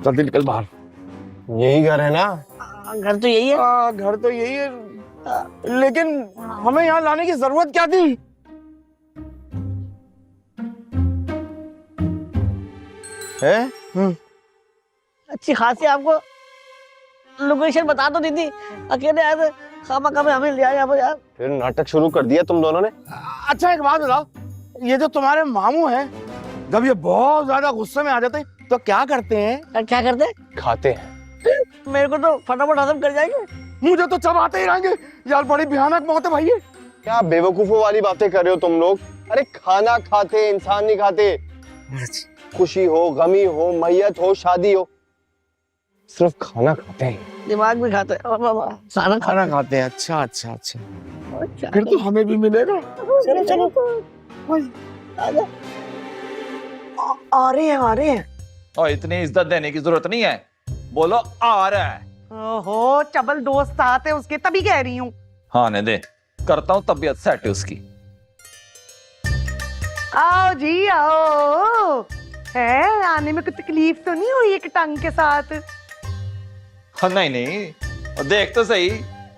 निकलते निकल बाहर। यही घर है ना? घर तो यही है। घर तो यही है, लेकिन हमें यहाँ लाने की जरूरत क्या थी? है? अच्छी खासी आपको लोकेशन बता तो दी थी, अकेले आए थे, खामा खामा हमें ले आए यहाँ पर यार। फिर नाटक शुरू कर दिया तुम दोनों ने। अच्छा एक बात बताओ, ये जो तुम्हारे मामू हैं, जब ये बहुत ज्यादा गुस्से में आ जाते तो क्या करते हैं? क्या करते? खाते हैं। मेरे को तो फटाफट हजम कर जाएंगे। मुझे तो चबाते ही रहेंगे यार, बड़ी भयानक मौत है भाई ये। क्या बेवकूफों वाली बातें कर रहे हो तुम लोग? अरे खाना खाते, इंसान नहीं खाते। खुशी हो, गमी हो, मैयत हो, शादी हो, सिर्फ खाना खाते हैं। दिमाग भी खाते हैं, खाना खाते हैं। अच्छा अच्छा अच्छा, फिर तो हमें भी मिलेगा। चलो चलो आ रहे हैं। और इतनी इज्जत देने की जरूरत नहीं है, बोलो आ रहा है। ओहो, चबल दोस्त साथ है उसके, तभी कह रही हूँ। हाँ ने दे, करता हूँ तबीयत सेट है उसकी। आओ जी आओ। है आने में कोई तकलीफ तो नहीं हुई एक टंग के साथ? हाँ नहीं नहीं, और देख तो सही,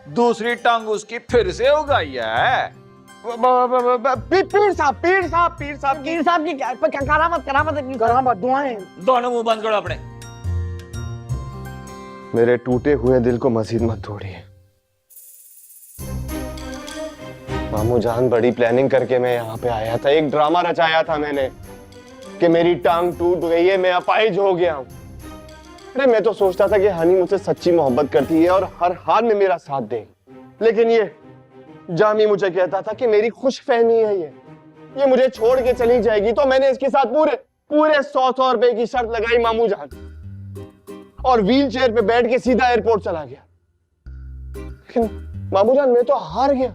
दूसरी टांग उसकी फिर से उगाई है। पीर साहब की करामत दुआएं। दोनों मुंह बंद करो अपने। मेरे टूटे हुए दिल को मजीद मत तोड़िए। मामू जान, बड़ी प्लानिंग करके मैं यहाँ पे आया था। एक ड्रामा रचाया था मैंने कि मेरी टांग टूट गई है, मैं अपाहिज हो गया हूँ। अरे मैं तो सोचता था कि हनी मुझसे सच्ची मोहब्बत करती है और हर हाल में मेरा साथ देगी, लेकिन ये जामी मुझे कहता था कि मेरी खुशफहमी है, ये मुझे छोड़ के चली जाएगी। तो मैंने इसके साथ पूरे 100 रुपए की शर्त लगाई मामू जान, और व्हील चेयर पे बैठ के सीधा एयरपोर्ट चला गया। लेकिन मामू जान, मैं तो हार गया,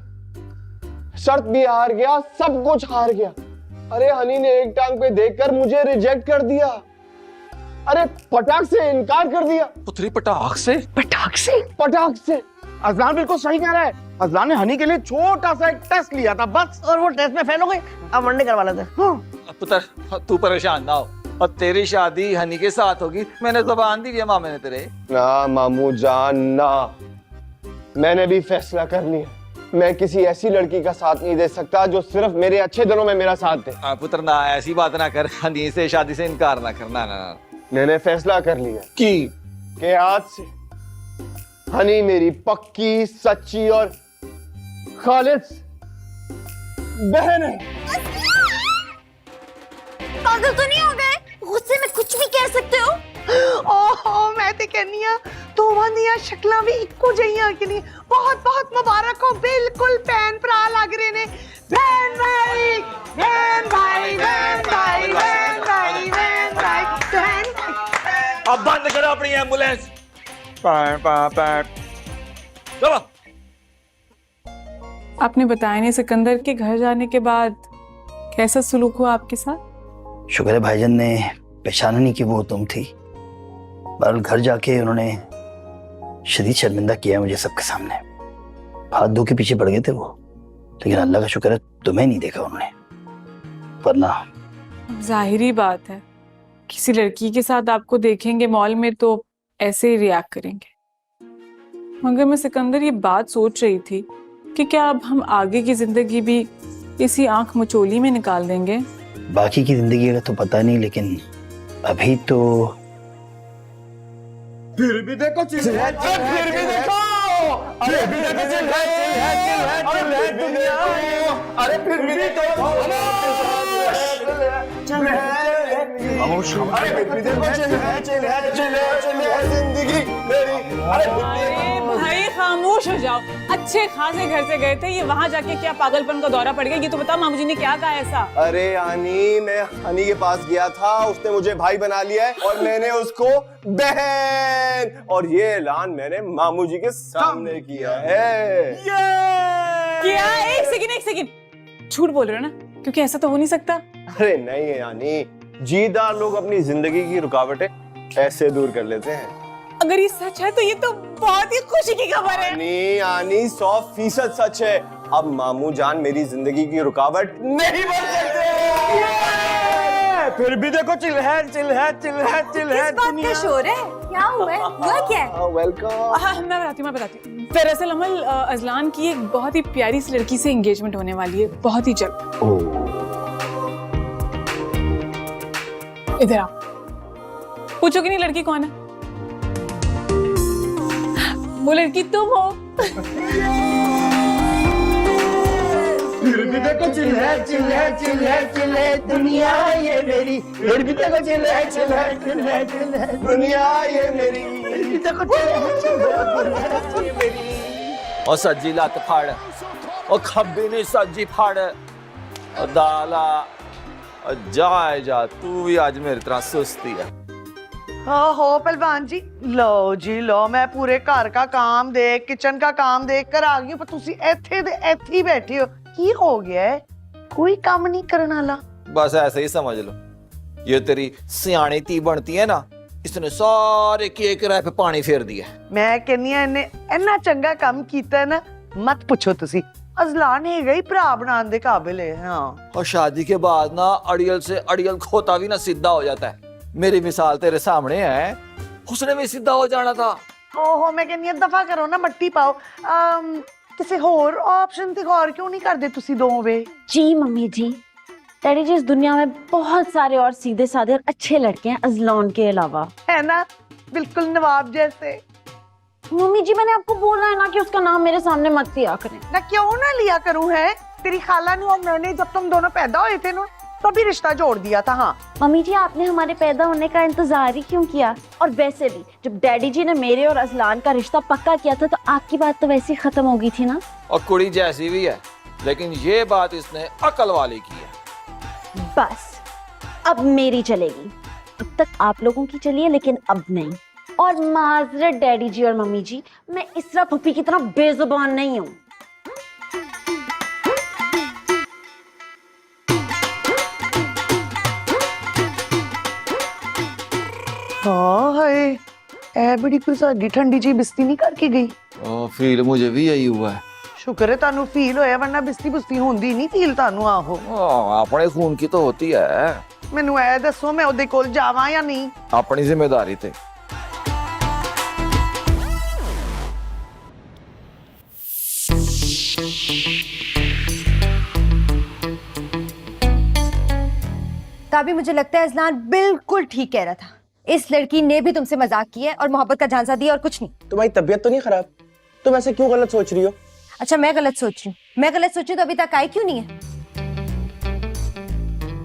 शर्त भी हार गया, सब कुछ हार गया। अरे हनी ने एक टांग पे देखकर मुझे रिजेक्ट कर दिया। अरे पटाख से इनकार कर दिया। पुत्री पटाख से? पटाख से। अजलान बिल्कुल सही कह रहा है। अजलान ने हनी के लिए छोटा सा एक टेस्ट लिया था बस, और वो टेस्ट में फेल हो गई, अब वनडे करवा लेते। पुत्र तू परेशान ना हो, और तेरी शादी हनी के साथ होगी, मैंने जबान दी है मामे ने तेरे। ना मामू जान ना, मैंने भी फैसला कर लिया। मैं किसी ऐसी लड़की का साथ नहीं दे सकता जो सिर्फ मेरे अच्छे दिनों में मेरा साथ दे। पुत्र ना ऐसी बात ना कर, हनी से शादी से इनकार ना करना। ना मैंने फैसला कर लिया कि आज से हनी मेरी पक्की, सच्ची और खालिस बहन है। पागल तो नहीं हो गए? गुस्से में कुछ भी कह सकते हो। ओहो, मैं तो कहनी आ तोवां शक्लां भी इक्को जइयां कि नहीं। बहुत बहुत मुबारक हो, बिल्कुल भैन भरा लग रहे ने। बहन भाई, बहन भाई, बहन भाई, बहन भाई, बहन भाई, बहन भाई। अब बंद करो अपनी एम्बुलेंस। चलो। आपने बताया नहीं सिकंदर के घर जाने के बाद कैसा सुलूक हुआ आपके साथ? शुक्र है भाईजान ने पहचाना नहीं कि वो तुम थी। बहरहाल घर जाके उन्होंने शदीद शर्मिंदा किया मुझे सबके सामने। हाथ धो के पीछे पड़ गए थे वो, लेकिन अल्लाह का शुक्र है तुम्हें नहीं देखा उन्होंने, वरना। जाहिरी बात है, किसी लड़की के साथ आपको देखेंगे मॉल में तो ऐसे ही रिएक्ट करेंगे। मगर मैं सिकंदर ये बात सोच रही थी कि क्या अब हम आगे की जिंदगी भी इसी आंख मचोली में निकाल देंगे? बाकी की जिंदगी का तो पता नहीं, लेकिन अभी तो फिर भी देखो, फिर भी देखो, अरे फिर भी देखो, अरे फिर भी देखो, जिंदगी मेरी। अरे भाई खामोश हो जाओ, अच्छे खासे घर से गए थे, ये वहां जाके क्या पागलपन का दौरा पड़ गया? ये तो बता मामू जी ने क्या कहा ऐसा? अरे हनी, मैं हनी के पास गया था, उसने मुझे भाई बना लिया है और मैंने उसको बहन, और ये ऐलान मैंने मामू जी के सामने किया है। क्या? एक सेकंड, झूठ बोल रहे हो ना? क्योंकि ऐसा तो हो नहीं सकता। अरे नहीं है यानी, जीदार लोग अपनी जिंदगी की रुकावटें ऐसे दूर कर लेते हैं। अगर ये सच है तो ये तो बहुत ही खुशी की खबर है। यानी 100% सच है। अब मामू जान मेरी जिंदगी की रुकावट नहीं बन सकते। फिर भी देखो चिल है किस बात का शोर है? क्या हुआ है? हुआ क्या है? वेलकम। हाँ मैं बताती हूँ। दरअसल अमल अजलान की एक बहुत ही प्यारी सी लड़की से एंगेजमेंट होने वाली है बहुत ही जल्द। इधर आओ, पूछो कि नहीं लड़की कौन है? वो लड़की तुम हो। फिर भी देखो चिल है दुनिया ये मेरी, फिर भी देखो चिल है दुनिया ये मेरी, फिर भी देखो चिल है मेरी। और सज्जी लत फड़ और खब्बी ने सज्जी फड़ और दाला और जा तू भी आज मेरी तरह सुस्ती है। हो पहलवान जी, लो जी लो, मैं पूरे घर का काम देख, किचन का काम देख कर आ गई हूं, पर तुसी ਇੱਥੇ ਦੇ ਇੱਥੇ ही बैठी हो। की हो गया है? कोई काम नहीं करने वाला? बस ऐसे ही समझ लो, ये तेरी सियाणी ती बनती है ना, इसने सारे केक राह पे पानी फेर दिया। मैं कहनी आ इन्ने इन्ना चंगा काम कीता है ना, मत पूछो तुसी। अजलान है गई भरा बनाने दे काबिल है। हाँ, और शादी के बाद ना अड़ियल से अड़ियल खोता भी ना सीधा हो जाता है। मेरी मिसाल तेरे सामने है, उसने भी सीधा हो जाना था। ओहो, मैं कहनी दफा करो ना, मट्टी पाओ। किसी होर ऑप्शन ते गौर क्यों नहीं करदे तुसी दोवें? जी मम्मी जी, डैडी जी, इस दुनिया में बहुत सारे और सीधे साधे और अच्छे लड़के हैं अजलान के अलावा। है ना, बिल्कुल नवाब जैसे। मम्मी जी, मैंने आपको बोला है ना कि उसका नाम मेरे सामने मत लिया करें। ना क्यों ना लिया करूं है? तेरी खाला ने और मैंने जब तुम दोनों पैदा हुए थे ना, तभी रिश्ता जोड़ दिया था। हाँ मम्मी जी, आपने हमारे पैदा होने का इंतजार ही क्यों किया? और वैसे भी जब डैडी जी ने मेरे और अजलान का रिश्ता पक्का किया था, तो आपकी बात तो वैसे ही खत्म हो गई थी ना। और कुड़ी जैसी भी है, लेकिन ये बात इसने अकल वाली की है। बस अब मेरी चलेगी, अब तक आप लोगों की चलिए, लेकिन अब नहीं। और माजरत डैडी जी और मम्मी जी, मैं इसरा पुप्पी की तरह बेजुबान नहीं हूँ। हाँ है, ए बड़ी कोई साडी ठंडी जी बिस्ती नहीं करके गई। फील मुझे भी यही हुआ है। शुक्र है तानू फील होया, वरना बिस्ती बुस्ती होंदी नहीं फील तानू। आहो, अपने खून की तो होती है। मैनू ए दसो, मैं ओदे कोल जावां या नहीं? अपनी जिम्मेदारी थे। तभी मुझे लगता है अजलान बिल्कुल ठीक कह रहा था। इस लड़की ने भी तुमसे मजाक किया है और मोहब्बत का झांसा दिया और कुछ नहीं। तुम्हारी तबीयत तो नहीं खराब? तुम ऐसे क्यों गलत सोच रही हो? अच्छा, मैं गलत सोच रही हूँ? मैं गलत सोची तो अभी तक आई क्यों नहीं है?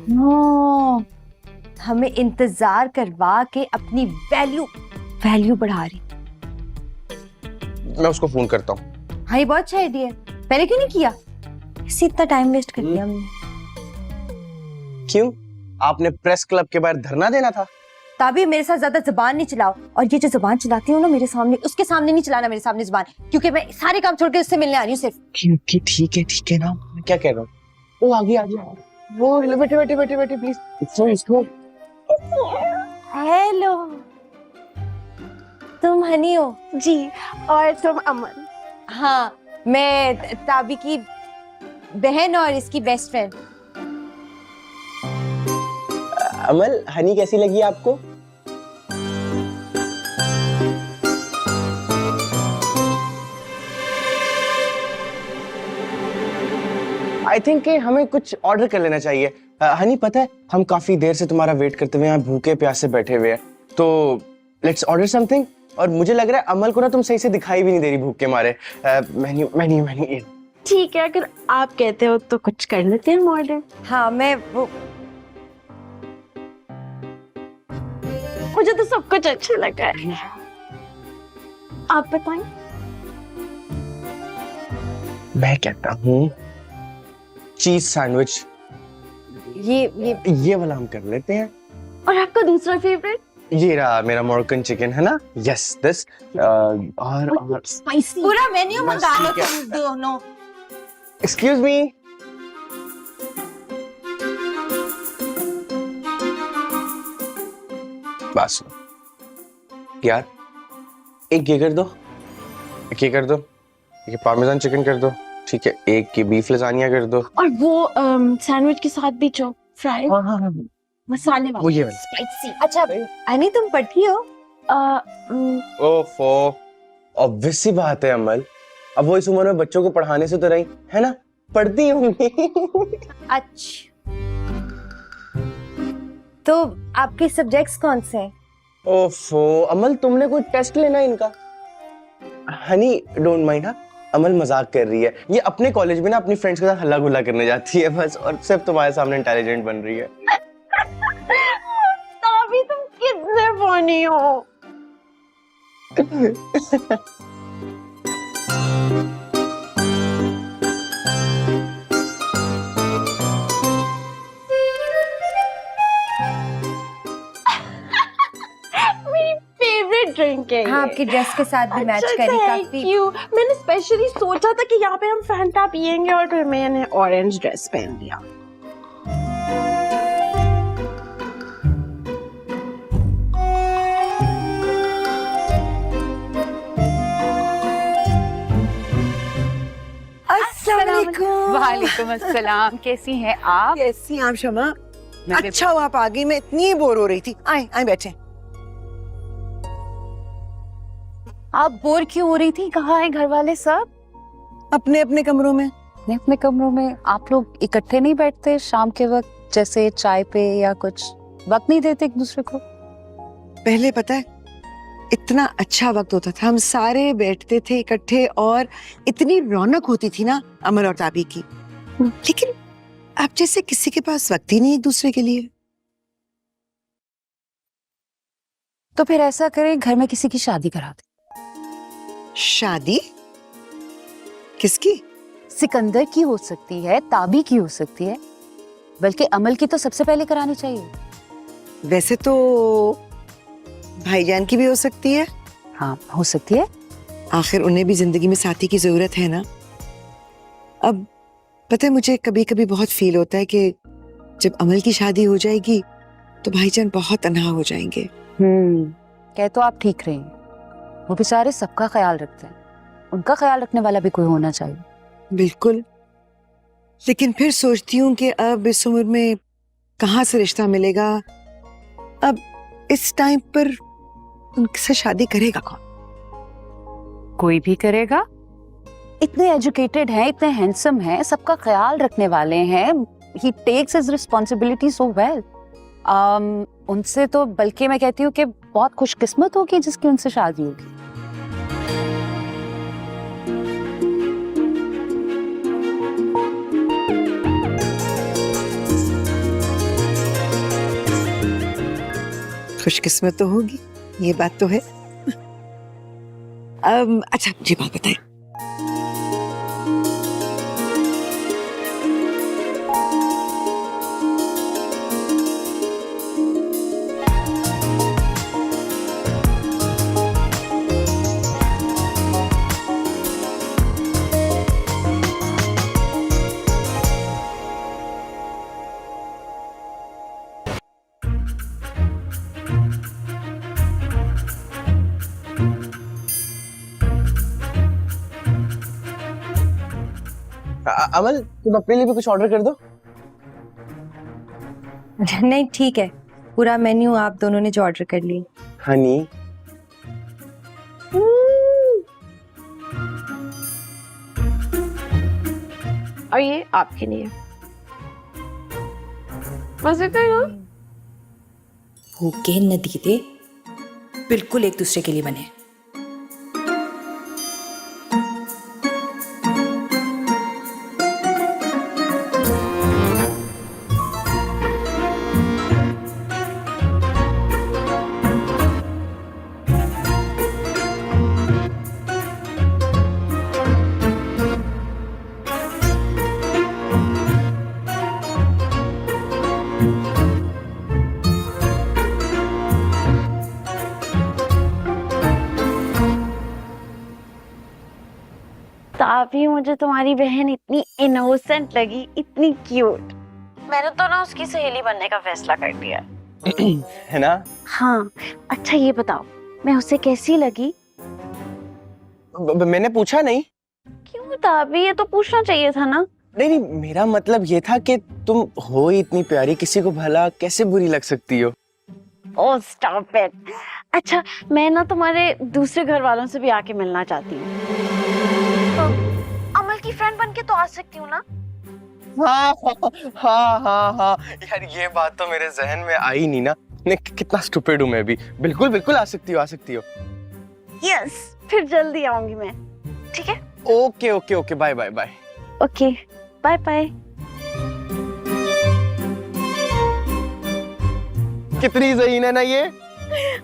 नो, हमें इंतजार करवा के अपनी वैल्यू बढ़ा रही। मैं उसको फोन करता हूँ। हाँ, ये बहुत अच्छा आइडिया है, पहले क्यों नहीं किया? इससे इतना टाइम वेस्ट कर दिया हमने। क्यों? आपने प्रेस क्लब के बाहर धरना देना था? तभी मेरे साथ ज्यादा जुबान नहीं चलाओ, और ये जो जुबान चलाती हूँ ना मेरे सामने, उसके सामने नहीं चलाना मेरे सामने जुबान, क्योंकि मैं सारे काम छोड़ के उससे मिलने आ रही हूँ सिर्फ। ठीक है ना, मैं क्या कह रहा हूँ? वो आ गया। वो बैठे प्लीज। हेलो, तुम हनी हो? जी, और तुम अमन? हाँ, मैं ताबी की बहन और इसकी बेस्ट फ्रेंड। अमल, हनी कैसी लगी आपको? आई थिंक हमें कुछ ऑर्डर कर लेना चाहिए। हनी, पता है हम काफी देर से तुम्हारा वेट करते हुए यहाँ भूखे प्यासे बैठे हुए हैं, तो लेट्स ऑर्डर समथिंग। और मुझे लग रहा है अमल को ना तुम सही से दिखाई भी नहीं दे रही भूख के मारे। मेन्यू। ठीक है, अगर आप कहते हो तो कुछ कर लेते हैं ऑर्डर। हाँ, मैं वो मुझे तो सब कुछ अच्छा लगा है, आप बताएं। मैं कहता हूँ चीज सैंडविच, ये वाला हम कर लेते हैं। और आपका दूसरा फेवरेट? ये रहा मेरा मोरक्कन चिकन, है ना? Yes, this. और स्पाइसी। पूरा मेन्यू बस मंगा लो ठीक है। तुम दोनों। Excuse me. बस यार, एक ये कर दो, एक पार्मेजान चिकन कर दो, ठीक है? एक की बीफ लजानिया कर दो। और वो सैंडविच के साथ भी जो फ्राई। हाँ, मसाले वो ये वाला। स्पाइसी। अच्छा अनी तुम पढ़ी हो? ओफो, ऑब्वियस सी बात है अमल, अब वो इस उम्र में बच्चों को पढ़ाने से तो रही है ना, पढ़ती होंगी। अच्छा तो आपके सब्जेक्ट्स कौन से हैं? ओफो अमल, तुमने कोई टेस्ट लेना है इनका? हनी डोंट माइंड, हाँ अमल मजाक कर रही है, ये अपने कॉलेज में ना अपनी फ्रेंड्स के साथ हल्ला गुल्ला करने जाती है बस, और सिर्फ तुम्हारे सामने इंटेलिजेंट बन रही है। ताबी तुम कितने फनी हो। मेरी फेवरेट ड्रिंक है हाँ, आपकी ड्रेस के साथ भी मैच करी काफी। मैंने स्पेशली सोचा था कि यहाँ पे हम फैंटा पियेंगे और फिर मैंने ऑरेंज ड्रेस पहन लिया। वालेकुम अस्सलाम, कैसी हैं आप? कैसी आप शमा? अच्छा हुआ आप आ गई, मैं इतनी बोर हो रही थी। आए आए बैठे। आप बोर क्यों हो रही थी? कहाँ हैं घर वाले सब? अपने अपने कमरों में। अपने अपने कमरों में? आप लोग इकट्ठे नहीं बैठते शाम के वक्त, जैसे चाय पे या कुछ? वक्त नहीं देते एक दूसरे को? पहले पता है इतना अच्छा वक्त होता था, हम सारे बैठते थे इकट्ठे और इतनी रौनक होती थी ना अमर और ताबी की। लेकिन अब जैसे किसी के पास वक्त ही नहीं एक दूसरे के लिए। तो फिर ऐसा करें, घर में किसी की शादी करा दें। शादी? किसकी? सिकंदर की हो सकती है, ताबी की हो सकती है, बल्कि अमल की तो सबसे पहले करानी चाहिए। वैसे तो भाईजान की भी हो सकती है। हाँ हो सकती है, आखिर उन्हें भी जिंदगी में साथी की जरूरत है ना। अब पता है मुझे कभी कभी बहुत फील होता है कि जब अमल की शादी हो जाएगी तो भाईजान बहुत तन्हा हो जाएंगे। कह तो आप ठीक रहे हैं, वो बेचारे सबका ख्याल रखते हैं, उनका ख्याल रखने वाला भी कोई होना चाहिए। बिल्कुल, लेकिन फिर सोचती हूँ कि अब इस उम्र में कहाँ से रिश्ता मिलेगा। अब इस टाइम पर उनसे शादी करेगा कौन? कोई भी करेगा, इतने एजुकेटेड हैं, इतने हैंडसम हैं, सबका ख्याल रखने वाले हैं। He takes his responsibility so well. उनसे तो बल्कि मैं कहती हूँ कि बहुत खुशकिस्मत होगी जिसकी उनसे शादी होगी। खुशकिस्मत तो होगी, ये बात तो है। अच्छा मुझे बात बताएं, अमल तुम अपने लिए भी कुछ ऑर्डर कर दो। नहीं ठीक है, पूरा मेन्यू आप दोनों ने जो ऑर्डर कर लिया। हनी और ये आपके लिए। मजे का ना? भूखे नदीदे बिल्कुल एक दूसरे के लिए बने। ताबी, मुझे तुम्हारी बहन इतनी इनोसेंट लगी, इतनी क्यूट। मैंने तो ना उसकी सहेली बनने का फैसला कर दिया है ना? हाँ। अच्छा ये बताओ, मैं उसे कैसी लगी? मैंने पूछा नहीं। क्यों ताबी, ये तो पूछना चाहिए था ना। नहीं नहीं, मेरा मतलब ये था कि तुम हो ही इतनी प्यारी, किसी को भला कैसे बुरी लग सकती हो? ओह स्टॉप इट। अच्छा मैं ना तुम्हारे दूसरे घर वालों से भी आके मिलना चाहती हूँ। तो अमल की फ्रेंड बन के तो आ सकती हूँ ना? हाँ हाँ हाँ हाँ यार, ये बात तो मेरे जहन में आई नहीं ना। कितना स्टूपिड हूँ मैं भी। बिल्कुल बिल्कुल, आ सकती हो, आ सकती हो। यस, फिर जल्दी आऊंगी मैं, ठीक है? Okay okay okay, bye bye bye. Okay bye bye. कितनी ज़हीन है ना ये।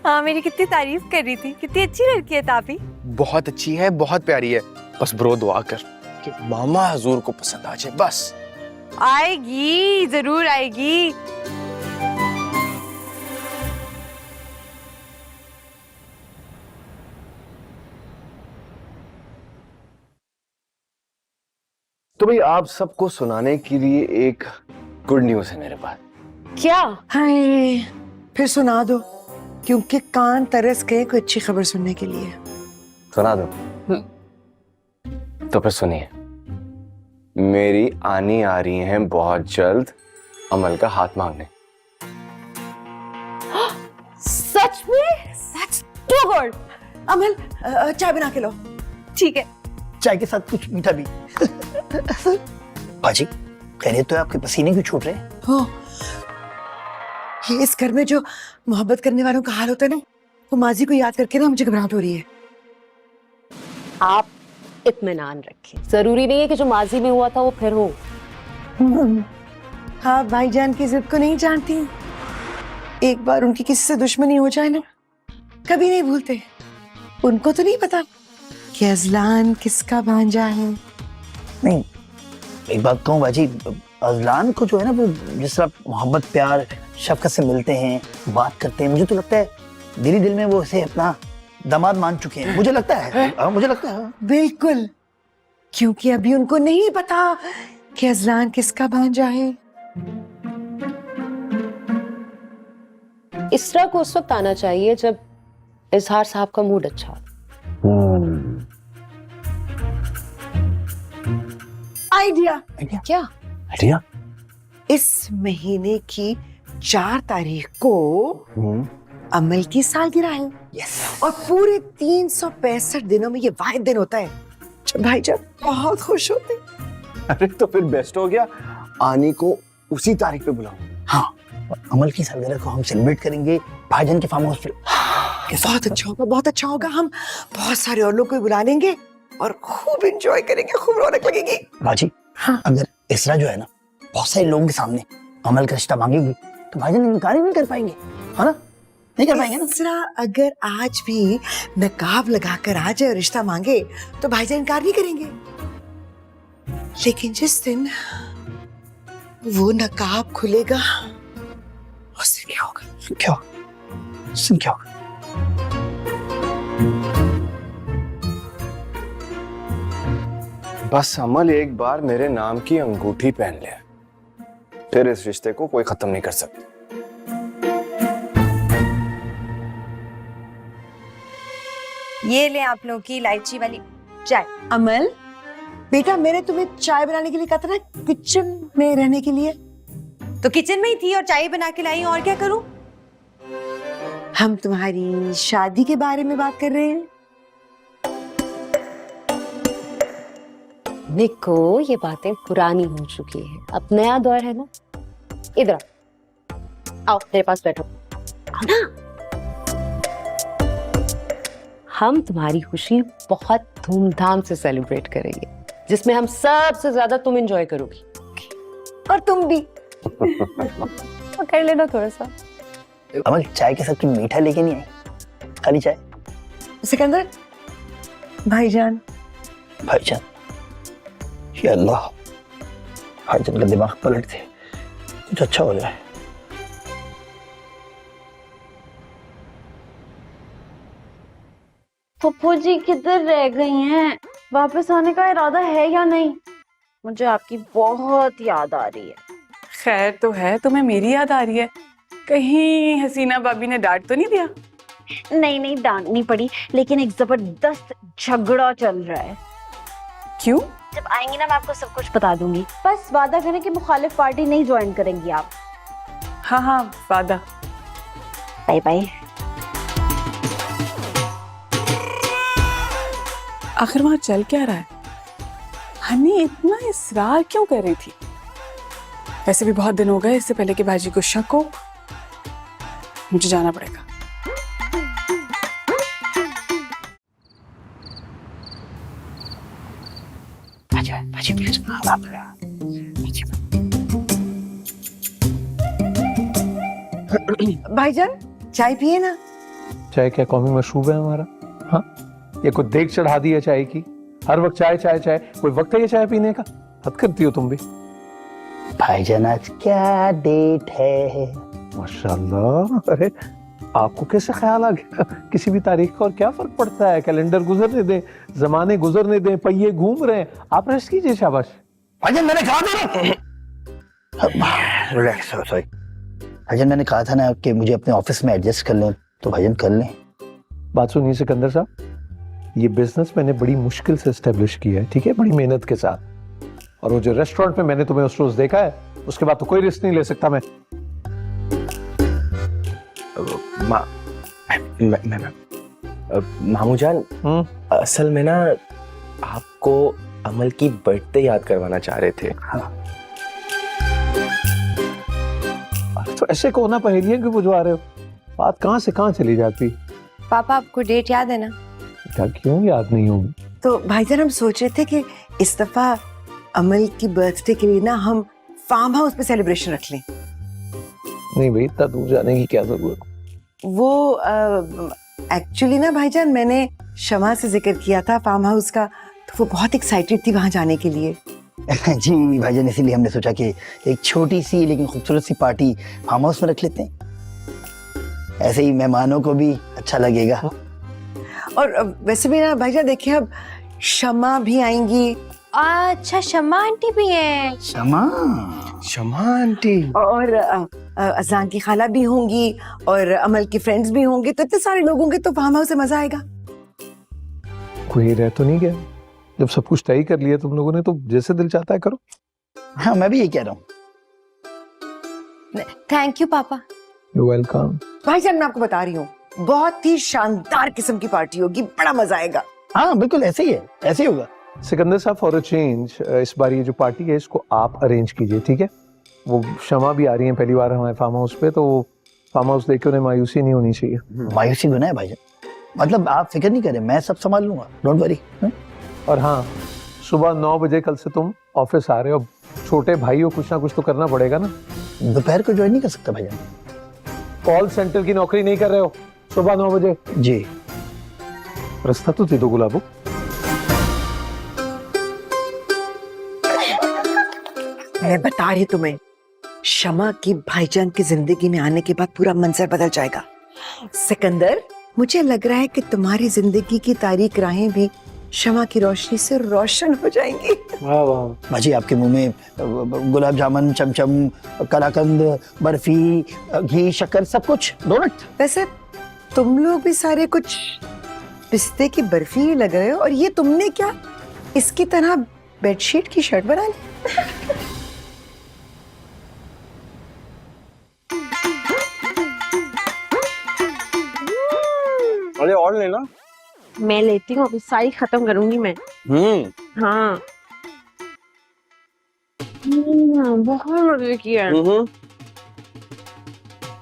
हाँ, मेरी कितनी तारीफ कर रही थी, कितनी अच्छी लड़की है तापी। बहुत अच्छी है, बहुत प्यारी है। बस ब्रो दुआ कर कि मामा हजूर को पसंद आ जाए बस। आएगी, जरूर आएगी। तो भाई आप सबको सुनाने के लिए एक गुड न्यूज़ है मेरे पास। क्या? हाय, फिर सुना दो, क्योंकि कान तरस गए कोई अच्छी खबर सुनने के लिए। सुना दो? तो फिर सुनिए, मेरी आनी आ रही हैं बहुत जल्द अमल का हाथ मांगने। सच में? That's too good। अमल, चाय बना के लो। ठीक है। चाय के साथ कुछ मीठा भी। बाजी, खैरियत तो है? आपके पसीने क्यों छूट रहे हैं? हो, ये इस घर में जो मोहब्बत करने वालों का हाल होता है ना, वो माजी को याद करके ना मुझे घबराहट हो रही है। आप इत्मीनान रखें, जरूरी नहीं है कि जो माजी में हुआ था वो फिर हो। हाँ, भाईजान की जिद को नहीं जानती। एक बार उनकी किसी से दुश्मनी हो जाए ना, कभी नहीं भूलते। उनको तो नहीं पता कि अजलान किसका भांजा है। नहीं, एक बात कहूँ बाजी, अजलान को जो है ना, वो जिस तरह मोहब्बत प्यार शफकत से मिलते हैं, बात करते हैं, मुझे तो लगता है दिल दिल में वो इसे अपना दामाद मान चुके हैं। मुझे लगता है, मुझे लगता है। बिल्कुल, क्योंकि अभी उनको नहीं पता कि अजलान किसका भांजा है। इसरा को उस वक्त आना चाहिए जब इजहार साहब का मूड अच्छा हो। आइडिया। क्या आइडिया? इस महीने की 4 तारीख को अमल की सालगिरह है। यस। और पूरे 365 दिनों में ये वाहिद दिन होता है जब भाईजान बहुत खुश होते हैं। अरे तो फिर बेस्ट हो गया, आनी को उसी तारीख पे बुलाओ। हाँ, और अमल की सालगिरह को हम सेलिब्रेट करेंगे भाईजान के फार्म हाउस पे। बहुत अच्छा होगा, बहुत अच्छा होगा। हम बहुत सारे और लोग को बुला लेंगे और खूब एंजॉय करेंगे, खूब रौनक लगेगी। बाजी, हाँ। अगर इसरा जो है ना बहुत सारे लोगों के सामने अमल का रिश्ता मांगेगी तो भाईजान इनकार ही नहीं कर पाएंगे, है ना? नहीं कर पाएंगे ना? इसरा अगर आज भी नकाब लगाकर आ जाए और रिश्ता मांगे तो भाईजान इनकार नहीं करेंगे। लेकिन जिस दिन वो नकाब खुलेगा उस दिन क्या होगा? क्या? उस दिन क्या होगा? बस अमल एक बार मेरे नाम की अंगूठी पहन ले, फिर इस रिश्ते को कोई खत्म नहीं कर सकता। ये ले आप लोगों की इलायची वाली चाय। अमल बेटा, मैंने तुम्हें चाय बनाने के लिए कहा था ना, किचन में रहने के लिए। तो किचन में ही थी और चाय बना के लाई, और क्या करूं? हम तुम्हारी शादी के बारे में बात कर रहे हैं। निको, ये बातें पुरानी हो चुकी है, अब नया दौर है ना। इधर आओ, मेरे पास बैठो। आओ ना। हम तुम्हारी खुशी बहुत धूमधाम से सेलिब्रेट करेंगे, जिसमें हम सबसे ज्यादा तुम एंजॉय करोगी और तुम भी। तो कर लेना थोड़ा सा। अमल, चाय के साथ तुम मीठा लेके नहीं आई, खाली चाय? सिकंदर भाईजान। भाईजान, या अल्लाह, भाईजान का दिमाग पलट दे, कुछ अच्छा हो जाए। पप्पू जी किधर रह गई हैं? वापस आने का इरादा है या नहीं? मुझे आपकी बहुत याद आ रही है। खैर तो है, तुम्हें मेरी याद आ रही है? कहीं हसीना भाभी ने डांट तो नहीं दिया? नहीं नहीं, डांटनी पड़ी, लेकिन एक जबरदस्त झगड़ा चल रहा है। क्यों? जब आएंगी ना मैं आपको सब कुछ बता दूंगी। बस वादा करें कि मुखालिफ पार्टी नहीं ज्वाइन करेंगी आप। हाँ हाँ वादा। Bye bye. आखिर वहां चल क्या रहा है? हनी इतना इसरार क्यों कर रही थी? वैसे भी बहुत दिन हो गए इससे पहले कि भाजी को शक हो। मुझे जाना पड़ेगा। भाईजान चाय पिए ना। चाय क्या कौमी मशरूब है हमारा? हाँ, ये कोई देख चढ़ा दी है चाय की? हर वक्त चाय चाय चाय, कोई वक्त है ये चाय पीने का? हद करती हो तुम भी। भाईजान आज क्या डेट है? माशाल्लाह, अरे आपको कैसे ख्याल आ गया? किसी भी तारीख का और क्या फर्क पड़ता है? कैलेंडर गुजरने दे, जमाने गुजरने दे, पहिए घूम रहे हैं, आप रेस्ट कीजिए। शाबाश भाईजान, मैंने कहा था ना। रिलैक्स, सॉरी भाईजान, मैंने कहा था ना कि मुझे अपने ऑफिस में एडजस्ट कर लें, तो भाईजान कर लें। बात सुनिए सिकंदर साहब, ये बिजनेस मैंने बड़ी मुश्किल से एस्टेब्लिश किया है, ठीक है, बड़ी मेहनत के साथ। और वो जो रेस्टोरेंट में मैंने तुम्हें उस रोज देखा है, उसके बाद तो कोई रिस्क नहीं ले सकता मैं। मामू जान, असल में ना आपको अमल की बर्थडे याद करवाना चाह रहे थे। हाँ। तो ऐसे को ना पहेलियां क्यों बुझवा रहे हो? बात कहाँ से कहाँ चली जाती। पापा आपको डेट याद है ना? क्या क्यों याद नहीं होगी? तो भाईजान हम सोच रहे थे कि इस दफा अमल की बर्थडे के लिए ना हम फार्म हाउस पे सेलिब्रेशन रख लें। नहीं भाई, इतना दूर जाने की क्या जरूरत? वो एक्चुअली ना भाईजान मैंने शमा से जिक्र किया था फार्म हाउस का, तो वो बहुत एक्साइटेड थी वहां जाने के लिए। जी भाईजान, इसीलिए हमने सोचा कि एक छोटी सी लेकिन खूबसूरत सी पार्टी फार्म हाउस में रख लेते हैं, ऐसे ही मेहमानों को भी अच्छा लगेगा। और वैसे भी ना भाईजान देखिए, अब शमा भी आएंगी। अच्छा, शमा आंटी भी है। शमा आंटी और अजान की खाला भी होंगी और अमल के फ्रेंड्स भी होंगे, तो इतने सारे लोग होंगे तो फार्म हाउस से मजा आएगा। कोई रह तो नहीं गया? जब सब कुछ तय कर लिया तुम लोगों ने, तो जैसे दिल चाहता है करो। हाँ, मैं भी यही कह रहा हूँ। थैंक यू पापा। You welcome. भाईजान मैं आपको बता रही हूँ, बहुत ही शानदार किस्म की पार्टी होगी, बड़ा मजा आएगा। हाँ बिल्कुल, ऐसे ही है, ऐसे ही होगा। सिकंदर साहब, फॉर अ चेंज इस बार ये जो पार्टी है इसको आप अरेंज कीजिए, ठीक है? वो शमा भी आ रही है पहली बार हमारे फार्म हाउस पे, तो फार्म हाउस देख के उन्हें मायूसी नहीं होनी चाहिए। मायूसी गुनाह है भाईजान, मतलब आप फिक्र नहीं करें, मैं सब संभाल लूंगा, डोंट वरी। और हाँ, सुबह 9 बजे कल से तुम ऑफिस आ रहे हो। छोटे भाई हो, कुछ ना कुछ तो करना पड़ेगा ना। दोपहर को ज्वाइन नहीं कर सकता भाईजान? कॉल सेंटर की नौकरी नहीं कर रहे हो? सुबह 9 बजे। जी। रास्ता तो दे दो गुलाबो। मैं बता रही तुम्हें, शमा की भाईजान की जिंदगी में आने के बाद पूरा मंजर बदल जाएगा। सिकंदर, मुझे लग रहा है कि तुम्हारी जिंदगी की तारीक राहें भी शमा की रोशनी से रोशन हो जाएंगी। वाह वाह। बाजी, आपके मुंह में गुलाब जामुन, चमचम, कलाकंद, बर्फी, घी, शक्कर, सब कुछ, डोनट। वैसे तुम लोग भी सारे कुछ पिस्ते की बर्फी ही लग रहे हो, और ये तुमने क्या इसकी तरह बेडशीट की शर्ट बना ली? अरे और लेना। मैं लेती हूँ, अभी सारी खत्म करूंगी मैं। हाँ। बहुत मजे किया।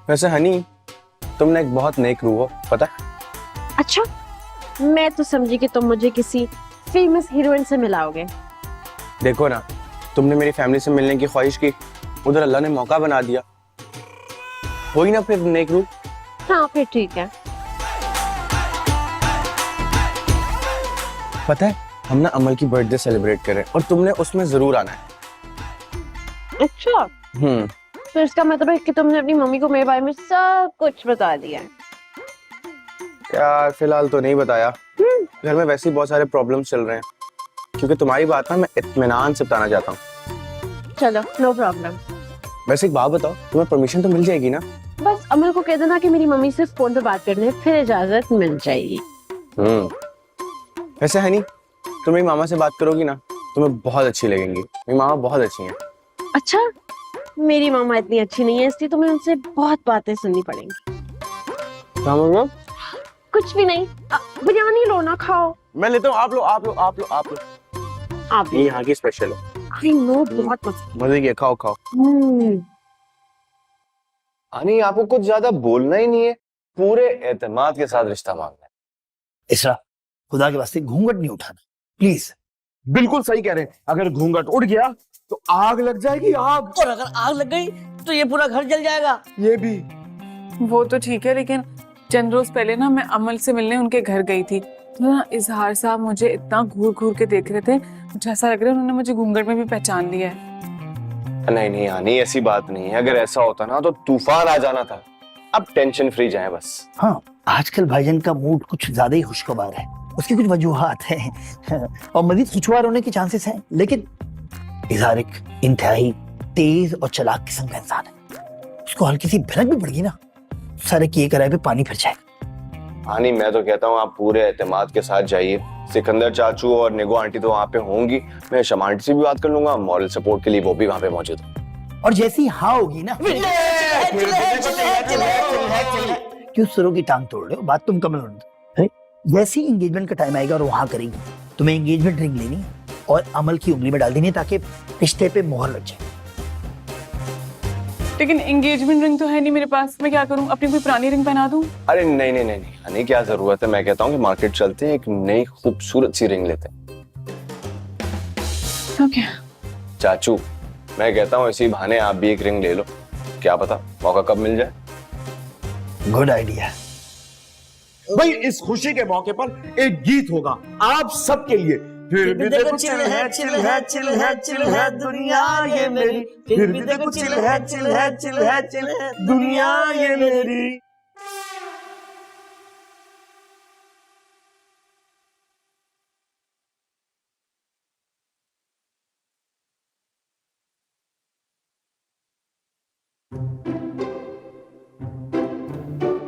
वैसे हनी, तुमने एक बहुत नेक रूह हो, पता है? अच्छा, मैं तो समझी कि तुम मुझे किसी फेमस हीरोइन से मिलाओगे। देखो ना, तुमने मेरी फैमिली से मिलने की ख्वाहिश की, उधर अल्लाह ने मौका बना दिया। वही ना फिर नेक रूह। हाँ फिर ठीक है। पता है, हम ना अमल की बर्थडे सेलिब्रेट करें और तुमने उसमें जरूर आना है। अच्छा, तो इसका मतलब है कि तुमने अपनी मम्मी को मेरे बारे में सब कुछ बता दिया है? यार फिलहाल तो नहीं बताया, घर में वैसे ही बहुत सारे प्रॉब्लम्स चल रहे हैं, क्योंकि तुम्हारी बात ना मैं इत्मीनान से बताना चाहता हूँ। चलो, नो प्रॉब्लम। वैसे एक बात बताओ, तुम्हें परमिशन तो मिल जाएगी ना? बस अमल को कह देना कि मेरी मम्मी से फोन पे बात करने, फिर इजाजत मिल जाएगी। वैसे हनी, तुम मेरी मामा से बात करोगी ना, तुम्हें बहुत अच्छी लगेंगी। मेरी मामा बहुत अच्छी हैं। अच्छा, मेरी मामा इतनी अच्छी नहीं है, इसलिए तुम्हें उनसे बहुत बातें सुननी पड़ेंगी। क्या मतलब? कुछ भी नहीं, बिरयानी लो ना, खाओ। मैं लेता हूँ, आप लो। आप ये यहाँ की स्पेशल है। आई नो, बहुत मजे की है, खाओ। पसंद। नहीं, आपको कुछ ज्यादा बोलना ही नहीं है, पूरे एतमाद के साथ रिश्ता मांगना है। इसरा, खुदा के वास्ते घूंघट नहीं उठाना प्लीज। बिल्कुल सही कह रहे हैं, अगर घूंघट उड़ गया तो आग लग जाएगी, आग। और अगर आग लग गई तो ये पूरा घर जल जाएगा। ये भी वो तो ठीक है, लेकिन चंद रोज पहले ना मैं अमल से मिलने उनके घर गई थी, तो ना इजहार साहब मुझे इतना घूर घूर के देख रहे थे, मुझे ऐसा लग रहा है उन्होंने मुझे घूंघट में भी पहचान लिया है। नहीं हानी, ऐसी बात नहीं है। अगर ऐसा होता ना तो तूफान आ जाना था। अब टेंशन फ्री जाए बस। हाँ, आजकल भाईजान का मूड कुछ ज्यादा ही खुशगवार है, उसकी कुछ वजूहात हैं और मजीद खुशगवार होने के चांसेस हैं, लेकिन इजहार एक इंतहाई तेज और चालाक किस्म का इंसान है। उसको हल्की सी भनक भी पड़ गई ना, सारे किए कराए पे पानी फिर जाएगा। हानी, मैं तो कहता हूँ आप पूरे एतमाद के साथ जाइए। सिकंदर चाचू और निगो आंटी तो वहाँ पे होंगी, मैं शमा आंटी से भी बात कर लूंगा, मॉरल सपोर्ट के लिए वो भी वहाँ पे मौजूद है। और जैसी हाँ होगी ना, क्यों सुरों की टांग तोड़ रहे हो, बात तुम कमल है। जैसी एंगेजमेंट का टाइम आएगा और वहां करेंगे, तुम्हें एंगेजमेंट रिंग लेनी है और अमल की उंगली में डाल देनी है ताकि रिश्ते पे मोहर लग जाए। लेकिन एंगेजमेंट रिंग तो है नहीं मेरे पास, मैं क्या करूं? अपनी कोई पुरानी रिंग पहना दूं? अरे नहीं, हानी क्या जरूरत है। मैं कहता हूँ कि मार्केट चलते हैं, एक नई खूबसूरत सी रिंग लेते हैं। ओके चाचू, मैं कहता हूँ इसी बहाने आप भी एक रिंग ले लो, क्या पता मौका कब मिल जाए। Good idea. भाई, इस खुशी के मौके पर एक गीत होगा आप सबके लिए। फिर भी देखो चिल है दुनिया ये मेरी, फिर भी देखो चिल है दुनिया ये मेरी।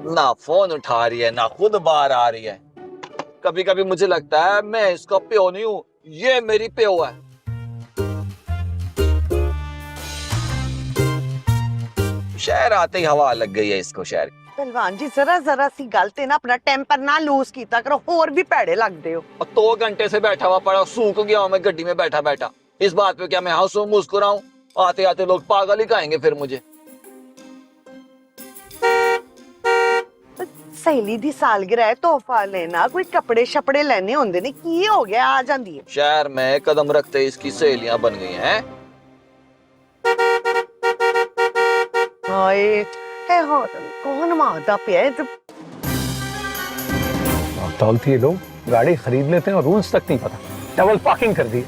ना फोन उठा रही है, ना खुद बाहर आ रही है। कभी कभी मुझे लगता है मैं इसका प्यो नहीं हूं, ये मेरी प्यो है। शहर आते ही हवा लग गई है इसको शहर। पहलवान जी, जरा सी गल ते ना अपना टेम्पर ना लूज कीता करो, होर भी भैड़े लगदे हो। 2 घंटे से बैठा हुआ पड़ा, सूख गया हूं मैं गड्डी में बैठा। इस बात पे क्या मैं हंसूं मुस्कुराऊं? आते आते लोग पागल ही कहेंगे फिर मुझे। सहेली दी सालगिरह है, तोहफा लेना, कोई कपड़े शपड़े लेने होंदे ने, की हो गया आ जांदी है। शहर में कदम रखते इसकी सहेलियां बन गई हैं। हाय, हे हो कौन मारता पिया है? दौलती है लोग, गाड़ी खरीद लेते हैं और रूल्स तक नहीं पता, डबल पार्किंग कर दी।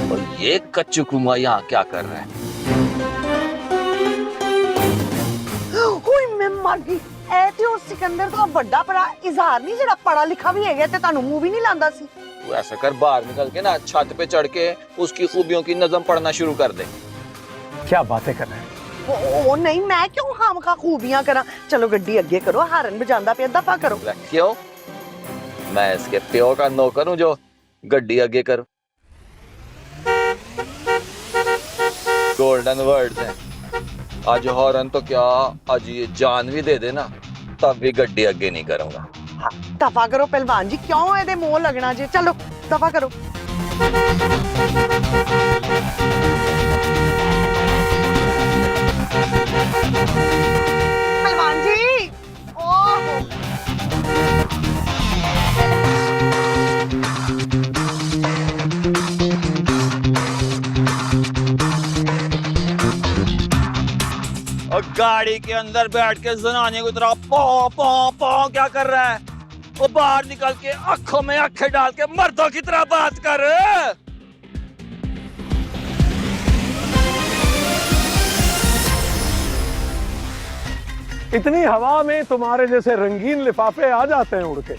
और ये कच्चू कुमा यहाँ क्या कर रहा है? मैं मर गई। ऐ ते उस सिकंदर का बड़ा भरा इजहार नहीं, जरा पढ़ा लिखा भी है ते तानू मुंह भी नहीं लांदा सी। तू ऐसा कर, बाहर निकल के ना छत पे चढ़ के उसकी खूबियों की नज़म पढ़ना शुरू कर दे। क्या बातें कर रहे हैं? ओ नहीं, मैं क्यों खामखा खूबियां करा। चलो गड्डी अगे करो, हारन बजांदा पे दफा करो। क्यों? मैं इसके प्यो का नौकर हूं जो गड्डी आगे करो। गोल्डन वर्ड्स हैं। आज हॉर्न तो क्या, आज ये जान भी दे देना तब भी गड्डी आगे नहीं करूंगा। हाँ, दफा करो पहलवान जी, क्यों एदे मोह लगना जी। चलो दफा करो। पहलवान जी, ओह और गाड़ी के अंदर बैठ के जनाने की तरह पौ पौ पौ क्या कर रहा है? वो बाहर निकल के आंखों में आंखें डाल के मर्दों की तरह बात कर। इतनी हवा में तुम्हारे जैसे रंगीन लिफाफे आ जाते हैं उड़ के।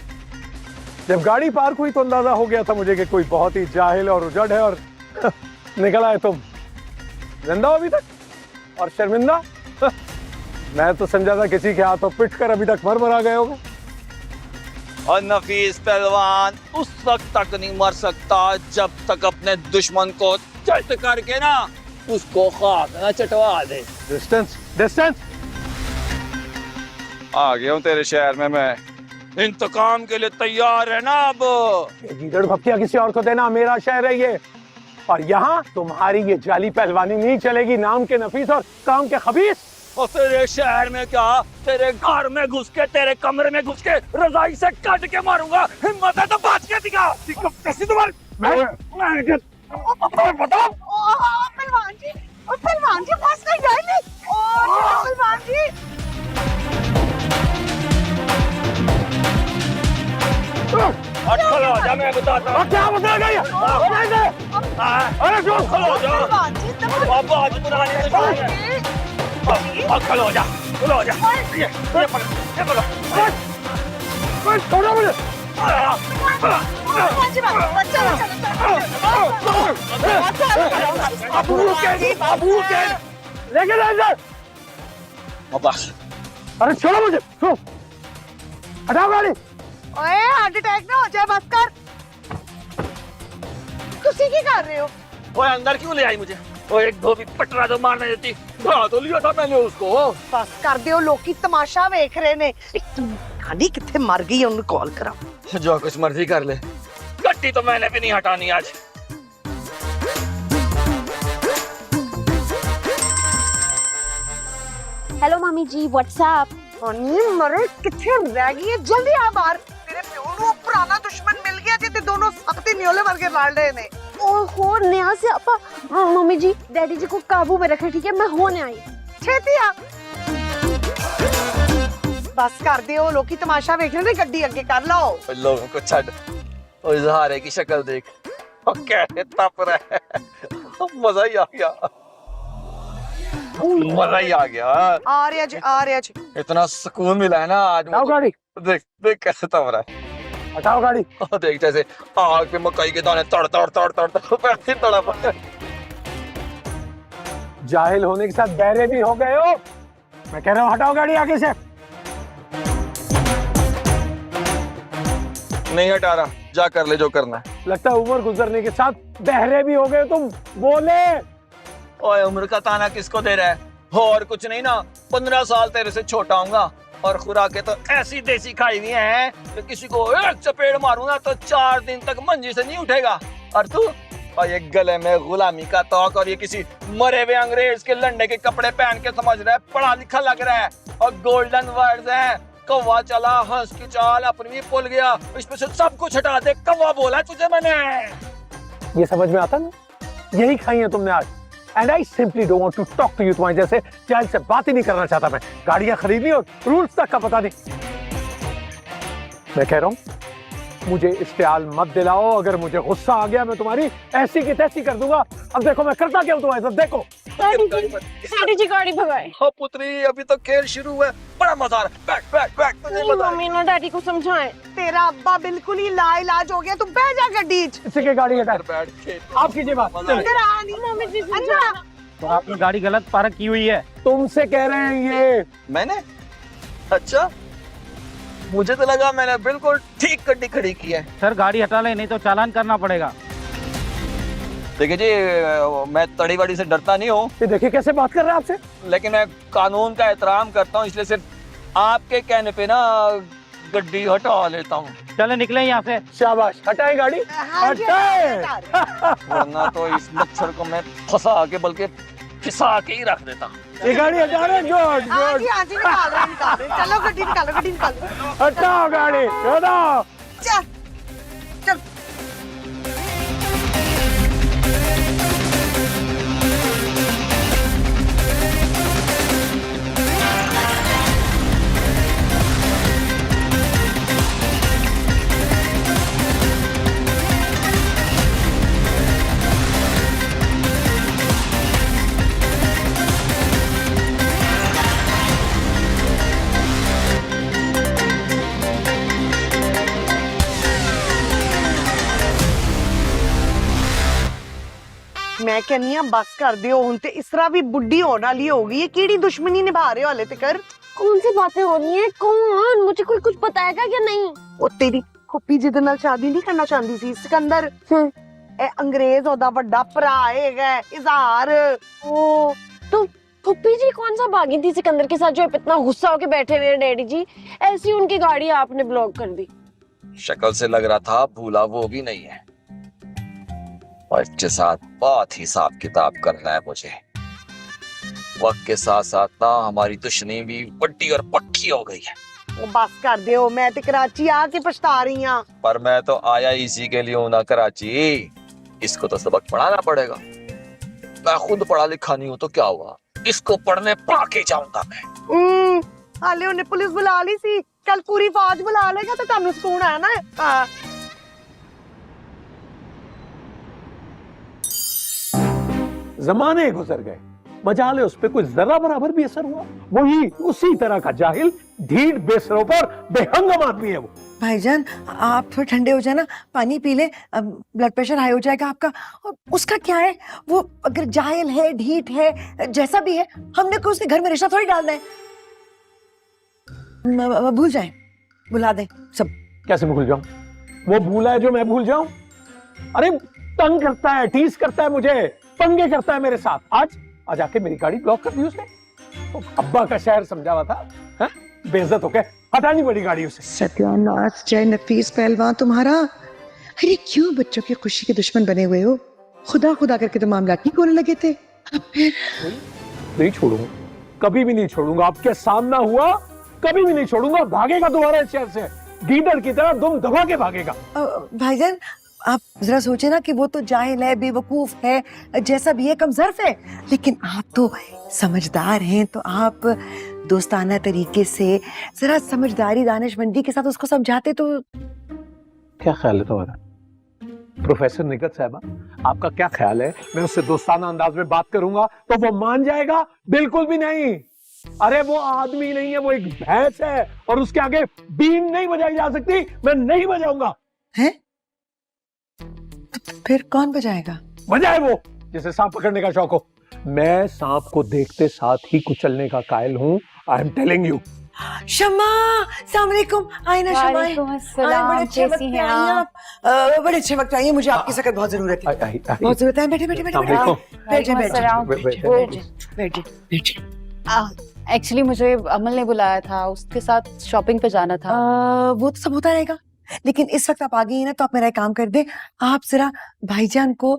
जब गाड़ी पार्क हुई तो अंदाजा हो गया था मुझे कि कोई बहुत ही जाहिल और उजड़ है, और निकल आए तुम। जिंदा हो अभी तक और शर्मिंदा। मैं तो समझा था किसी के हाथों पिट कर अभी तक मर मरा गए होगे। और नफीस पहलवान उस वक्त तक नहीं मर सकता जब तक अपने दुश्मन को चट करके ना उसको खाक ना चटवा दे। Distance distance. आ गया हूँ तेरे शहर में मैं, इंतकाम के लिए तैयार है ना? अब गीदड़ भक्तियां किसी और को देना, मेरा शहर है ये। और यहाँ तुम्हारी ये जाली पहलवानी नहीं चलेगी, नाम के नफीस और काम के खबीस। और तेरे शहर में क्या, तेरे घर में घुस के, तेरे कमरे में घुस के रजाई से काट के मारूंगा। हिम्मत है तो बात के दिखा। कैसी तुम्हारी बताओ। पहलवान जी फंस नहीं गए? पहलवान जी खड़ा हो जा, मैं बताता हूँ। क्या बताएगा ये? अरे जो खड़ा हो जा, अब आज पुरानी दुश्मनी है। खड़ा हो जा, खड़ा हो जा। ये पकड़। छोड़ो मुझे। लेके जा। अरे छोड़ो मुझे, हटाओ गाड़ी। ओए हार्ट अटैक ना हो जाए, बस कर। तुसी की कर रहे हो? ओए अंदर क्यों ले आई मुझे? ओए एक धोबी पटरा तो मारने देती, हाँ तो लिया था मैंने उसको। बस कर दियो, लोग की तमाशा देख रहे ने। गाड़ी किथे मर गई, उन्हें कॉल करा। जो कुछ मर्जी कर ले, गड्डी तो मैंने भी नहीं हटानी आज। हेलो मम्मी जी, व्हाट्सएप। मरे किथे रह गई है, जल्दी आ बाहर। तेरे प्यो नु पुराना दुश्मन मिल गया जे, दोनों सख्ती न्योले वर्गे लड़ रहे ने। ओहो नया से अपा। मम्मी जी डैडी जी को काबू में रखे, ठीक है? मैं होने आई। छेती आ। बस कर दियो, लोग की तमाशा देख रहे ने, गड्डी आगे कर लो। लोगों को छड़, और इजहारे की शक्ल देख, और कैसे तप रहा है। मजा ही आ गया, मजा ही आ गया। आ रहा जी। इतना सुकून मिला है ना आज। हटाओ गाड़ी। देख देख कैसे तप रहा है। हटाओ गाड़ी। देख जैसे आग पे मकई के दाने तड़ तड़ तड़ तड़ तड़ पैसे तड़प। जाहिल होने के साथ बहरे भी हो गए हो। मैं कह रहा हूँ हटाओ गाड़ी आगे से। नहीं हटा रहा, जा कर ले जो करना है। लगता है उम्र गुजरने के साथ बहरे भी हो गए तुम। बोले ओए उम्र का ताना किसको दे रहा है? और कुछ नहीं ना, 15 साल तेरे से छोटा हूँगा, और खुराकें तो ऐसी देसी खाई हुई हैं कि किसी को एक चपेट मारूं ना तो 4 दिन तक मंजी से नहीं उठेगा। और तू, और ये गले में गुलामी का तौक, और ये किसी मरे हुए अंग्रेज के लंडे के कपड़े पहन के समझ रहा है पढ़ा लिखा लग रहा है। और गोल्डन वर्ड्स हैं, कौवा चला हंस की चाल, अपनी भी भूल गया, इसमें से सब कुछ हटा दे, कौवा बोला तुझे मैंने। ये समझ में आता ना, यही खाई है तुमने आज। And I simply don't want to talk to you. तुम्हारे जैसे चाइल्ड से बात ही नहीं करना चाहता मैं। गाड़ियां खरीदनी और रूल्स तक का पता नहीं। मैं कह रहा हूँ मुझे इश्तियाल मत दिलाओ। अगर मुझे गुस्सा आ गया मैं तुम्हारी ऐसी की तैसी कर दूंगा। अब देखो मैं करता क्या हूँ तुम्हारे साथ, देखो। डैडी जी गाड़ी भगाए। हाँ पुत्री, अभी तो खेल शुरू हुआ है, बड़ा मजा आ रहा है। बैठ तुझे मजा मम्मी ना डैडी को समझाएं। तेरा अब्बा बिल्कुल ही लाइलाज हो गया, तू बह जा गड्डी। इसी की गाड़ी हटा। बैठ के आप कीजिए बात। मम्मी जी अच्छा, तो आपने गाड़ी गलत पार्क की हुई है, तुमसे कह रहे हैं ये। मैंने? अच्छा, मुझे तो लगा मैंने बिल्कुल ठीक गड्डी खड़ी की है। सर गाड़ी हटा ले, नहीं तो चालान करना पड़ेगा। देखिए जी, मैं तड़ी वाड़ी से डरता नहीं हूँ। ये देखिए कैसे बात कर रहे हैं आपसे। लेकिन मैं कानून का एहतराम करता हूँ, इसलिए सिर्फ आपके कहने पे ना गड्डी हटा लेता हूँ। चले निकले यहाँ से। शाबाश, हटाए गाड़ी, हटाए। वरना तो इस मच्छर को मैं फंसा के बल्कि फिसा के ही रख देता। ये गाड़ी हटा रहे। गुड हाँ गुड। जी निकाल रहे। चलो गड्डी निकालो। हटाओ गाड़ी, हटाओ। चल चल। मैं कहनी हां बस कर दियो हुण ते इस तरह भी बुढ़ी होने वाली होगी। ये केड़ी दुश्मनी निभा रहे हो हाले तक? कौन सी बातें हो रही हैं? कौन? मुझे कोई कुछ बताएगा क्या? नहीं ਉਹ ਤੇਰੀ ਫੁੱਫੀ ਜਿਹਦੇ ਨਾਲ ਸ਼ਾਦੀ ਨਹੀਂ ਕਰਨਾ ਚਾਹੁੰਦੀ ਸੀ ਸਿਕੰਦਰ ਇਹ ਅੰਗਰੇਜ਼ ਉਹਦਾ ਵੱਡਾ ਭਰਾ ਹੈਗਾ ਇਜ਼ਹਾਰ ओ तो फुप्पी जी कौन सा भागी थी सिकंदर के साथ जो इतना गुस्सा होके बैठे हुए हैं डैडी जी? ऐसी उनकी गाड़ी आपने ब्लॉक कर दी। शक्ल से लग रहा था भूला वो भी नहीं है और इसके साथ बहुत हिसाब किताब करना है मुझे। वक्त के साथ साथ ना हमारी दुश्मनी भी बड्डी और पक्की हो गई है। ਉਹ ਬਸ ਕਰ ਦਿਓ ਮੈਂ ਤੇ ਕਰਾਚੀ ਆ ਕੇ ਪਛਤਾ ਰਹੀ ਹਾਂ पर मैं तो आया इसी के लिए हूं ना कराची। इसको तो सबक पढ़ाना पड़ेगा। मैं खुद पढ़ा लिखा नहीं हूं तो क्या हुआ, इसको पढ़ने पढ़ा के जाऊंगा मैं। ਹਾਲੇ ਉਹਨੇ ਪੁਲਿਸ ਬੁਲਾ ਲਈ ਸੀ ਕੱਲ ਪੂਰੀ ਫੌਜ ਬੁਲਾ ਲੇਗਾ ਤੇ ਤੁਹਾਨੂੰ ਸਕੂਨ ਆਇਆ ਨਾ ਹਾਂ जमाने गुजर गए, मजाले उस पे कोई जरा बराबर भी असर हुआ। वही उसी तरह का जाहिल ढीठ बेसरों पर बेहंगम आदमी है वो। भाईजान आप थोड़े ठंडे हो जाए ना, पानी पी ले, ब्लड प्रेशर हाई हो जाएगा आपका। और उसका क्या है, वो अगर जाहिल है, ढीठ है, जैसा भी है, हमने कोई उसके घर में रिश्ता थोड़ी डालना है। भूल जाए, भुला दे सब। कैसे भूल जाऊं? वो भूला है जो मैं भूल जाऊं? अरे तंग करता है, टीज करता है मुझे, पंगे करता है मेरे साथ। आज आके मेरी गाड़ी ब्लॉक कर दी उसने। तो अब्बा का शहर समझा हुआ था, है? बेइज्जत होके हटानी पड़ी गाड़ी उसे। सत्यानाश जय नफीस पहलवान तुम्हारा। अरे क्यों बच्चों की खुशी के दुश्मन बने हुए हो? खुदा खुदा करके तो मामला ठीक होने लगे थे, अब फिर नहीं छोड़ूंगा, कभी भी नहीं छोड़ूंगा। आपके सामना हुआ, कभी भी नहीं छोड़ूंगा। भागेगा दोबारा इस शहर से, गीदड़ की तरह दुम दबा के भागेगा। भाईजान आप जरा सोचे ना कि वो तो जाहिल है, बेवकूफ है, जैसा भी है, कमजोर है, लेकिन आप तो समझदार हैं, तो आप दोस्ताना तरीके से जरा समझदारी दानिशमंदी के साथ उसको समझाते तो। क्या ख्याल है तुम्हारा प्रोफेसर निगत साहबा? आपका क्या ख्याल है? मैं उससे दोस्ताना अंदाज में बात करूंगा तो वो मान जाएगा? बिल्कुल भी नहीं। अरे वो आदमी नहीं है, वो एक भैंस है और उसके आगे बीन नहीं बजाई जा सकती। मैं नहीं बजाऊंगा। है? तो फिर कौन बजाएगा? बजाए वो जिसे सांप पकड़ने का शौक हो। मैं सांप को देखते साथ ही कुचलने का कायल हूँ। I am telling you. Shamma, अस्सलाम वालेकुम। आए ना शम्मा, आए। बड़े अच्छे वक्त पे आई हैं आप। बड़े अच्छे वक्त आई हैं, मुझे आपकी सख्त बहुत जरूरत है। बहुत जरूरत है। बैठे बैठे बैठे बैठे बैठे। एक्चुअली मुझे अमल ने बुलाया था, उसके साथ शॉपिंग पे जाना था। वो तो सब होता रहेगा, लेकिन इस वक्त आप आ गई हैं ना, तो आप मेरा एक काम कर दें। आप जरा भाईजान को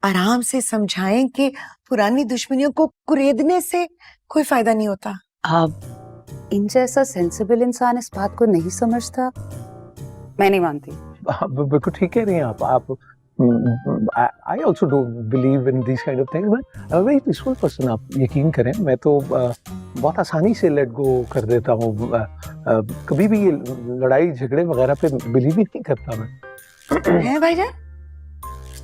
आराम से समझाएं कि पुरानी दुश्मनियों को कुरेदने से कोई फायदा नहीं होता। आप इन जैसा सेंसिबल इंसान इस बात को नहीं समझता। मैं नहीं मानती। बिल्कुल ठीक कह रही हैं आप I also don't believe in these kind of things, but I'm a very peaceful person. आप यकीन करें, मैं तो बहुत आसानी से लेट गो कर देता हूँ। कभी भी ये लड़ाई झगड़े वगैरह पे बिलीव ही नहीं करता मैं। है भाईजान?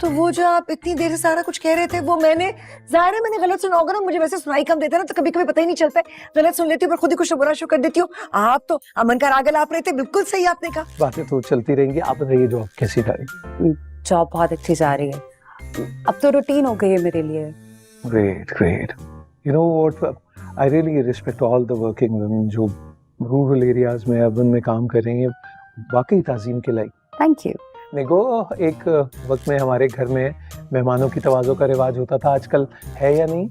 तो वो जो आप इतनी देर से सारा कुछ कह रहे थे, वो मैंने जाहिर है मैंने गलत सुना होगा ना। मुझे वैसे सुनाई कम देता है ना, तो कभी कभी पता ही नहीं चलता है। गलत सुन लेती हूँ पर खुद ही कुछ बुरा शुरू कर देती हूँ। आप तो अमन का राग आप रहे थे, बिल्कुल सही आपने कहा। बातें तो चलती रहेंगी। आप बताइए जॉब कैसी जा रही? जॉब बहुत अच्छी जा रही है। अब तो रूटीन हो गई है मेरे लिए। Great. You know what? I really respect all the working women जो रूरल एरियाज में अर्बन में काम कर रही हैं। वाकई ताज़ीम के लायक। Thank you. देखो, एक वक्त में हमारे घर में मेहमानों की तवाज़ो का रिवाज होता था, आजकल है या नहीं?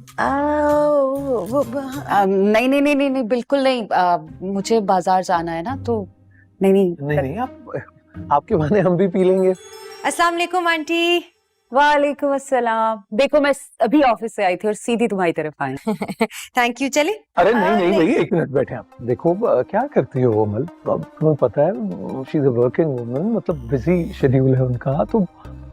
नहीं, बिल्कुल नहीं। मुझे बाजार जाना है ना, तो नहीं। आपके बहाने हम भी पी लेंगे। अस्सलाम वालेकुम आंटी। वालेकुम अस्सलाम। देखो मैं अभी ऑफिस से आई थी और सीधी तुम्हारी तरफ आई। Thank you. चले। अरे नहीं भाई, एक मिनट बैठे आप। देखो क्या करती हो अमल, अब तुम्हें पता है she is a working woman, मतलब बिजी शेड्यूल है उनका। तो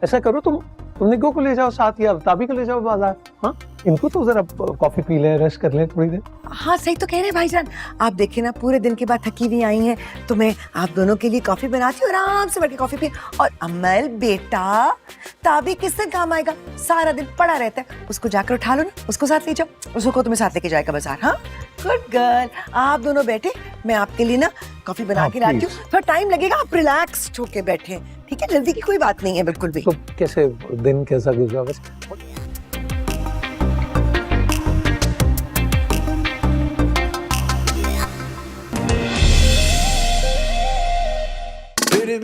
ऐसा करो, तुम निको को ले जाओ साथ, या ताबी को ले जाओ बाजार। हाँ, इनको तो जरा कॉफी पी लें, रेस्ट कर लें थोड़ी देर। हाँ सही तो कह रहे हैं भाईजान। आप देखिए ना, पूरे दिन के बाद थकी हुई आई हैं, तो मैं आप दोनों के लिए कॉफी बनाती हूँ, आराम से बैठ के कॉफी पी। और अमल बेटा, ताबी किस दिन काम आएगा? सारा दिन पड़ा रहता है, उसको जाकर उठा लो ना, उसको साथ ले जाओ, उसको तुम्हें साथ लेके जाएगा बाजार। हाँ गुड गर्ल। आप दोनों बैठे, मैं आपके लिए ना कॉफी बना के लाती हूँ। थोड़ा टाइम लगेगा, आप रिलैक्स होके बैठे, ठीक है? जल्दी की कोई बात नहीं है बिल्कुल भी। तो कैसे दिन कैसा गुजरा बस?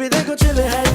भी देखो चिल है